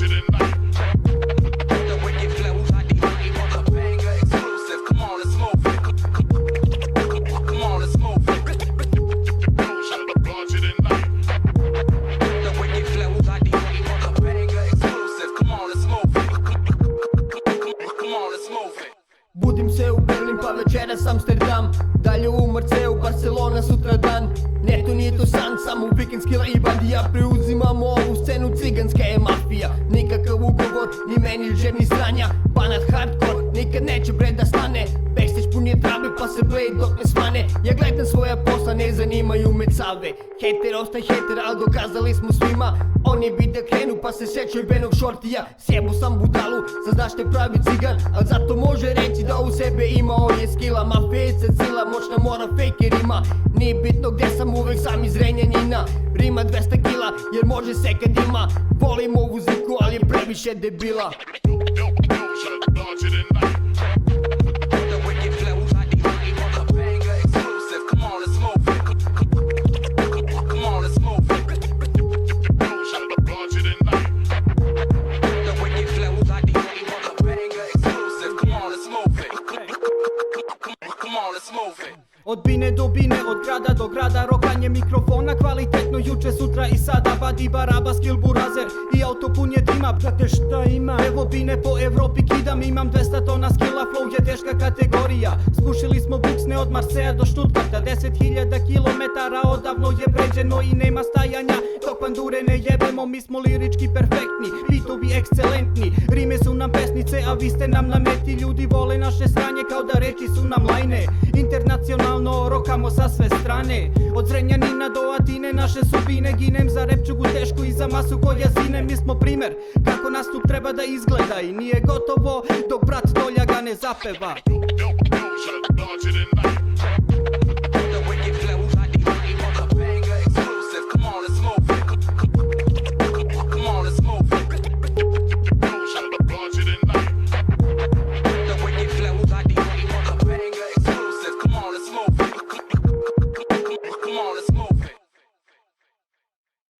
larger than life. The wicked flows like the money on the banger exclusive. Come on, let's move it. Come on, let's move it. Larger than life. The wicked flows like the money on the banger exclusive. Come on, let's move it. Come on, let's move it. Budim se u Berlin pa večeras Amsterdam, dalje u Marseju, Barcelona sutradan. Ne, to nije to san, samo vikend skila i bandija. Preuzimamo ovu scenu, ciganska je mafija. Nikakav ugovor, ni menadžer ni stranja. Banat hardcore, nikad neće bre da stane. Backstage pun je trabe pa se blade dok ne svane. Ja gledam svoja posla, ne zanimaju me calve. Hater ostaje hater, al dokazali smo svima. Oni bi da krenu pa se sećaju benog šortija. Sjebu sam budalu, sad znaš te pravi cigan, al zato može reći da u sebe ima. On je skila, mafeca sila, moćna mora fakerima. Nije bitno gde sam, uvek sam iz Renjanina. Rima 200 kila, jer može se kad ima. Volim ovu ziku, ali je previše debila. Larger than life. The wicked flows like the money on the banger exclusive. Come on, let's move it. Come on, let's move it. Larger than life. The wicked flows like the money on the banger exclusive. Come on, let's move it. Come on, let's move it. Od bine do bine, od grada do grada, rokanje mikrofona kvalitetno, juče, sutra i sada. Badi baraba, skill burazer i auto pun je dima. Brate šta ima? Evo bine po Evropi kidam, imam 200 tona skilla, flow je teška kategorija. Spušili smo buksne od Marseja do Stuttgarta, 10.000 kilometara odavno je pređeno i nema stajanja. Dok pandure ne jebemo, mi smo lirički perfektni, bitovi ekscelentni. Rime su nam pesnice, a vi ste nam na meti. Ljudi vole naše sranje kao da reči su nam lajne. Internacionalno rokamo sa sve strane, od Zrenjanina do Atine naše sudbine. Ginem za repčugu tešku i za masu koja zine. Mi smo primer kako nastup treba da izgleda i nije gotovo dok brat Dolja ga ne zapeva. Larger than life.